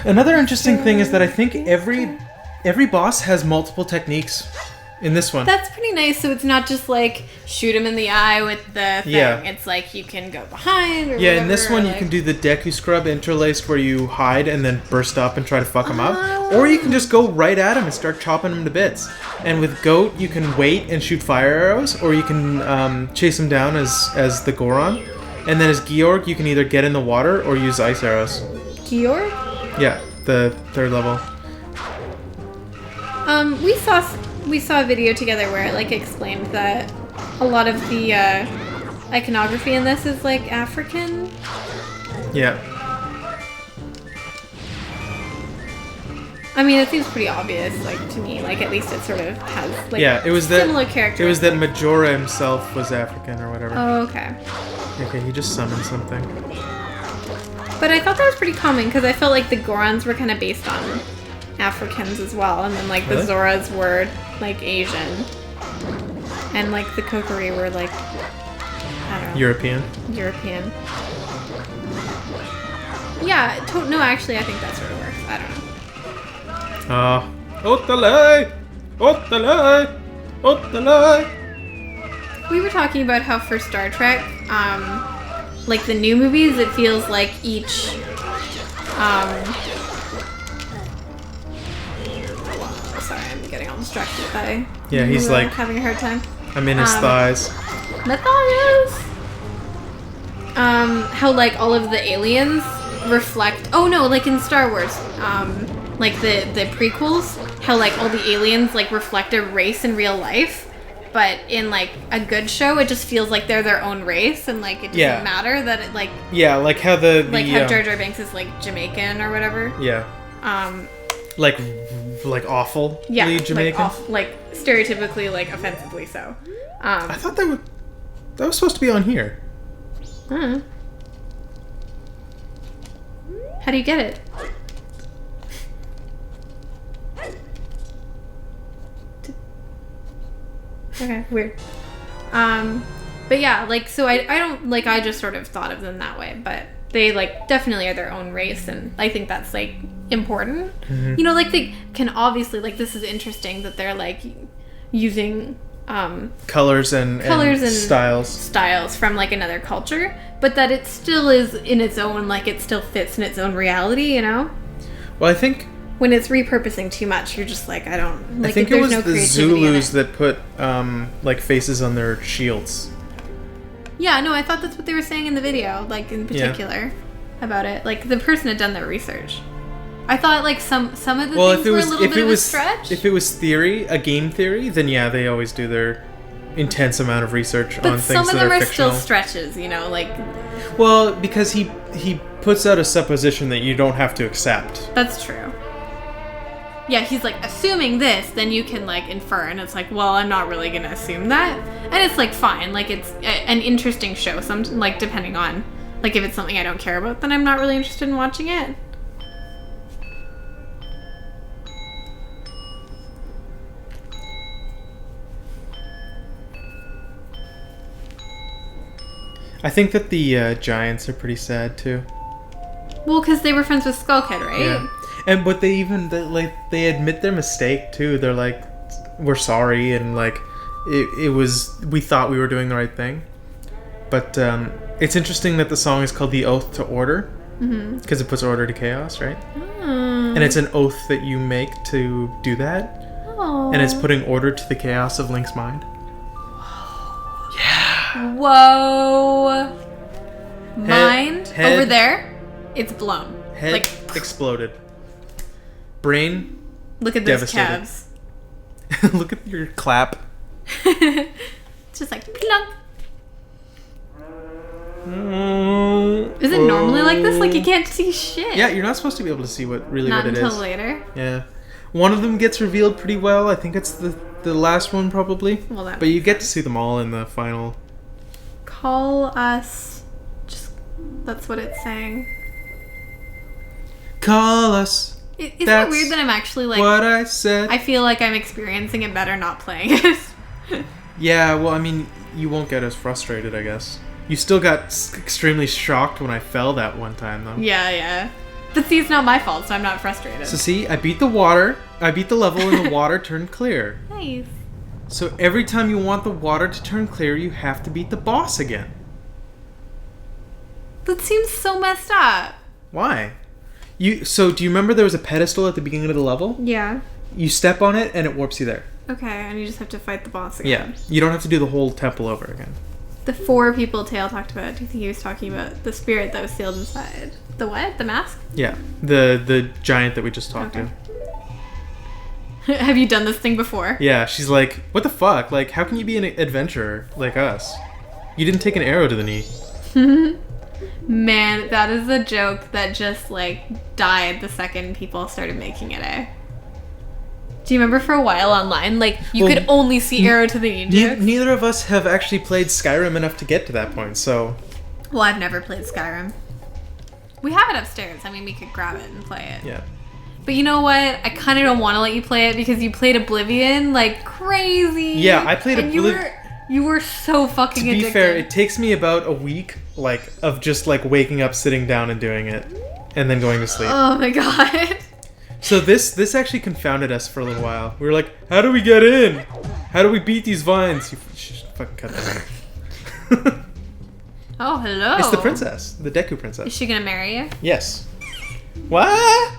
Another interesting thing is that I think every boss has multiple techniques in this one. That's pretty nice. So it's not just like shoot him in the eye with the thing. Yeah. It's like you can go behind or whatever, in this one you can do the Deku Scrub interlaced where you hide and then burst up and try to fuck him up. Or you can just go right at him and start chopping him to bits. And with Goat you can wait and shoot fire arrows, or you can chase him down as the Goron. And then as Georg you can either get in the water or use ice arrows. Georg? Yeah, the 3rd level. We saw a video together where it like explained that a lot of the iconography in this is like African. Yeah. I mean, it seems pretty obvious, like to me. Like at least it sort of has like similar characteristics. It was that Majora himself was African or whatever. Oh, okay. Okay, he just summoned something. But I thought that was pretty common because I felt like the Gorons were kind of based on Africans as well, and then like the Zoras were like Asian, and like the Kokiri were like, I don't know, European. Yeah, no, actually I think that sort of works. I don't know. Otale. We were talking about how for Star Trek, like the new movies, it feels like each sorry, I'm getting all distracted by he's like having a hard time. I'm in his thighs. Matthias! How like all of the aliens reflect like in Star Wars, like the prequels, how like all the aliens like reflect a race in real life, but in like a good show it just feels like they're their own race, and like it doesn't matter that it like like how how Jar Jar Binks is like Jamaican or whatever. Like awful Jamaican? Like stereotypically, like offensively so. I thought that was supposed to be on here. How do you get it? Okay, weird. But yeah, like, so I don't, like, I just sort of thought of them that way, but they, like, definitely are their own race, and I think that's, like, important. You know, like, they can obviously, like, this is interesting that they're, like, using, colors and styles from, like, another culture, but that it still is in its own, like, it still fits in its own reality, you know? Well, I think when it's repurposing too much, you're just like, I don't, like, I think if there's it was no the creativity Zulus that put, like, faces on their shields. Yeah, no, I thought that's what they were saying in the video, like, in particular, about it. Like, the person had done their research. I thought, like, some of the things were a little bit of a stretch. If it was a game theory, then yeah, they always do their intense amount of research on things that are fictional. But some of them are still stretches, you know, like... Well, because he puts out a supposition that you don't have to accept. That's true. Yeah, he's like, assuming this, then you can, like, infer, and it's like, well, I'm not really gonna assume that. And it's, like, fine, like, it's an interesting show, like, depending on, like, if it's something I don't care about, then I'm not really interested in watching it. I think that the Giants are pretty sad, too. Well, because they were friends with Skullkid, right? Yeah. But they admit their mistake too. They're like, we're sorry, and like, we thought we were doing the right thing. But it's interesting that the song is called "The Oath to Order" because it puts order to chaos, right? And it's an oath that you make to do that, and it's putting order to the chaos of Link's mind. Yeah. Whoa. Mind over there, it's blown. Head like exploded. Brain. Look at those calves. Look at your clap. It's just like plunk. Is it normally like this? Like you can't see shit. Yeah, you're not supposed to be able to see what it is. Not until later. Yeah, one of them gets revealed pretty well. I think it's the last one probably. Well, but you get to see them all in the final. Call us. Just that's what it's saying. Call us. Isn't it weird that I'm actually like... what I said. I feel like I'm experiencing it better not playing it. Yeah, well, I mean, you won't get as frustrated, I guess. You still got extremely shocked when I fell that one time, though. Yeah. But see, it's not my fault, so I'm not frustrated. So see, I beat the water. I beat the level and the water turned clear. Nice. So every time you want the water to turn clear, you have to beat the boss again. That seems so messed up. Why? So do you remember there was a pedestal at the beginning of the level? Yeah. You step on it and it warps you there. Okay, and you just have to fight the boss again. Yeah. You don't have to do the whole temple over again. The 4 people Tail talked about, do you think he was talking about the spirit that was sealed inside? The what? The mask? Yeah. The giant that we just talked to. Have you done this thing before? Yeah, she's like, what the fuck? Like, how can you be an adventurer like us? You didn't take an arrow to the knee. Man, that is a joke that just, like, died the second people started making it, eh? Do you remember for a while online, like, you could only see arrow to the knee jokes? Neither of us have actually played Skyrim enough to get to that point, so... Well, I've never played Skyrim. We have it upstairs. I mean, we could grab it and play it. Yeah. But you know what? I kind of don't want to let you play it because you played Oblivion like crazy. Yeah, I played Oblivion. You were so fucking addicted. To be fair, it takes me about a week, like, of just, like, waking up, sitting down, and doing it, and then going to sleep. Oh my god. So this actually confounded us for a little while. We were like, how do we get in? How do we beat these vines? You should fucking cut that out. Oh, hello. It's the princess. The Deku princess. Is she gonna marry you? Yes. What?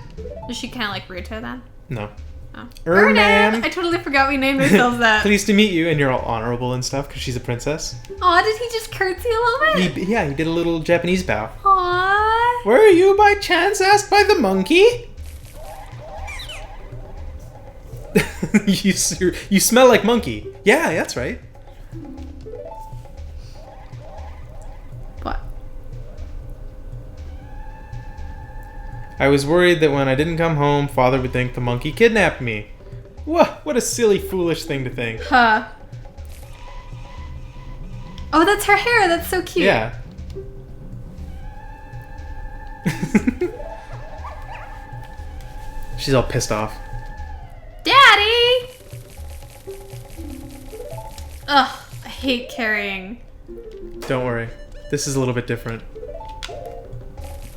Is she kind of like Ruto then? No. Oh. Ernan! I totally forgot we named ourselves that. Pleased to meet you, and you're all honorable and stuff, because she's a princess. Aw, did he just curtsy a little bit? He did a little Japanese bow. Aw. Were you by chance asked by the monkey? you smell like monkey. Yeah, that's right. What? I was worried that when I didn't come home, Father would think the monkey kidnapped me. What a silly, foolish thing to think. Huh. Oh, that's her hair. That's so cute. Yeah. She's all pissed off. Daddy! Ugh, I hate carrying. Don't worry. This is a little bit different.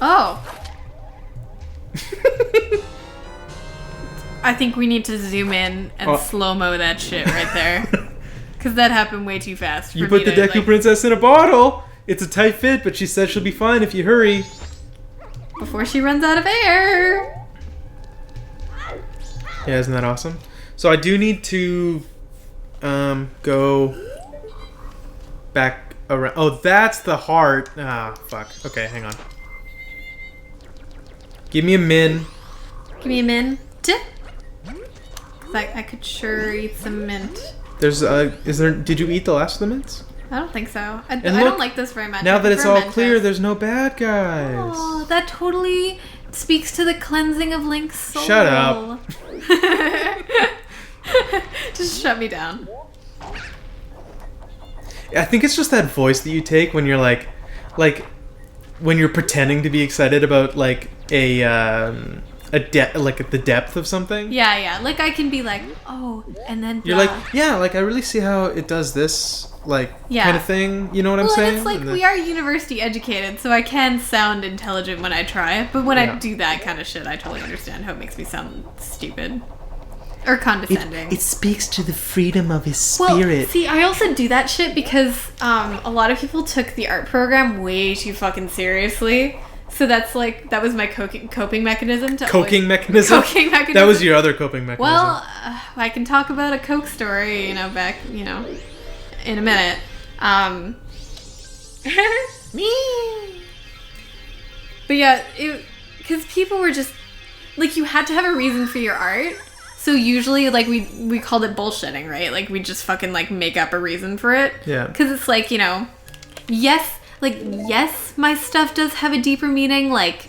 Oh. I think we need to zoom in and slow-mo that shit right there. Because that happened way too fast. You put the Deku princess in a bottle! It's a tight fit, but she says she'll be fine if you hurry. Before she runs out of air! Yeah, isn't that awesome? So I do need to go back around. Oh, that's the heart. Ah, fuck. Okay, hang on. Give me a min. Give me a mint. I could sure eat some mint. Did you eat the last of the mints? I don't think so. I don't like this very much. Now that it's all clear, there's no bad guys. Oh, that totally speaks to the cleansing of Link's soul. Shut up. Just shut me down. I think it's just that voice that you take when you're like when you're pretending to be excited about like the depth of something. Yeah. Like I can be like, oh, and then you're like, yeah, like I really see how it does this, like kind of thing. You know what I'm saying? It's like we are university educated, so I can sound intelligent when I try. But when I do that kind of shit, I totally understand how it makes me sound stupid. Or condescending. It speaks to the freedom of his spirit. Well, see, I also do that shit because a lot of people took the art program way too fucking seriously. So that was my coping mechanism. Coping mechanism? That was your other coping mechanism. Well, I can talk about a Coke story, back, in a minute. But yeah, because people were just, like, you had to have a reason for your art. So usually, like, we called it bullshitting, right? Like, we just fucking, like, make up a reason for it. Yeah. Because it's like, yes, my stuff does have a deeper meaning. Like,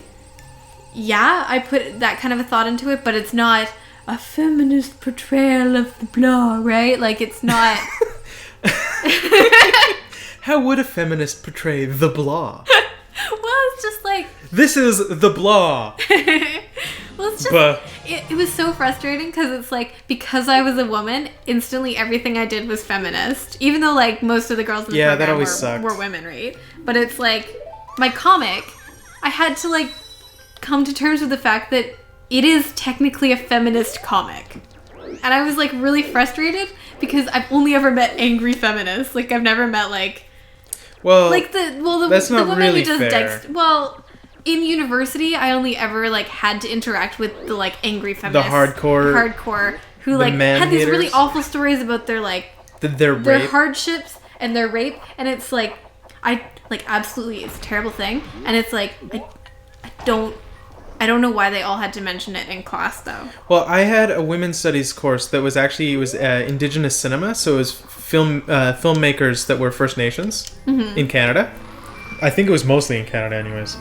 yeah, I put that kind of a thought into it, but it's not a feminist portrayal of the blah, right? Like, it's not... How would a feminist portray the blah? Well, it's just like... This is the blah. Well, it's just... It was so frustrating because it's like, because I was a woman, instantly everything I did was feminist. Even though, like, most of the girls in the program were women, right? But it's like, my comic, I had to, like, come to terms with the fact that it is technically a feminist comic. And I was like really frustrated because I've only ever met angry feminists. Like I've never met like that's the not woman really who does fair. In university I only ever like had to interact with the like angry feminists. The hardcore who like had these really awful stories about their like their hardships and their rape, and it's like absolutely it's a terrible thing, and it's like I don't know why they all had to mention it in class, though. Well, I had a women's studies course that was actually Indigenous cinema, so it was filmmakers that were First Nations in Canada. I think it was mostly in Canada, anyways.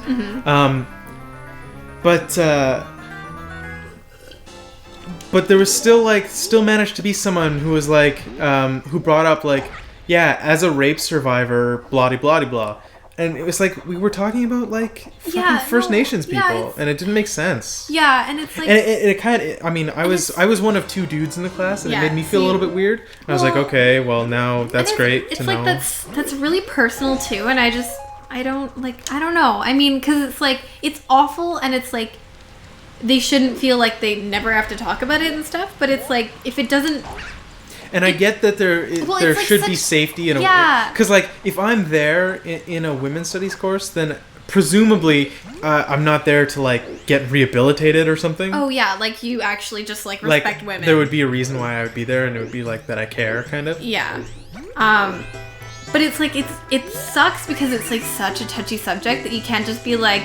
But there was still managed to be someone who was like who brought up like, yeah, as a rape survivor, blah de blah de blah. And it was like we were talking about like fucking First Nations people, and it didn't make sense. Yeah, and it's like, and it kind of. I mean, I was one of two dudes in the class, and it made me feel a little bit weird. And I was like, okay, well now that's great to know. It's like that's really personal too, and I don't know. I mean, because it's like it's awful, and it's like they shouldn't feel like they never have to talk about it and stuff. But it's like if it doesn't. And I get that there should be safety in a because like if I'm there in a women's studies course, then presumably I'm not there to like get rehabilitated or something. Oh yeah, like you actually just like respect women. There would be a reason why I would be there, and it would be like that I care, kind of. Yeah, but it's like it sucks because it's like such a touchy subject that you can't just be like,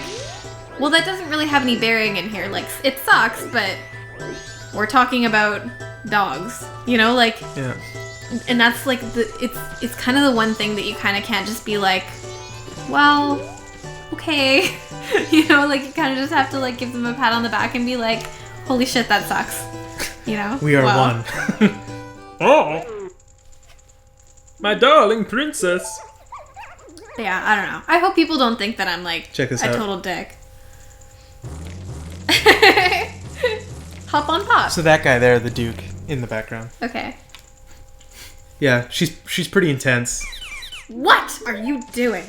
well, that doesn't really have any bearing in here. Like it sucks, but we're talking about dogs, you know, like, yeah, and that's like it's kind of the one thing that you kind of can't just be like, well, okay, you know, like you kind of just have to like give them a pat on the back and be like, holy shit, that sucks, you know. We are one. Oh, my darling princess. Yeah, I don't know. I hope people don't think that I'm like Check this a out. total dick. Hop on pop. So that guy there, the Duke, in the background. Okay. Yeah, she's pretty intense. What are you doing?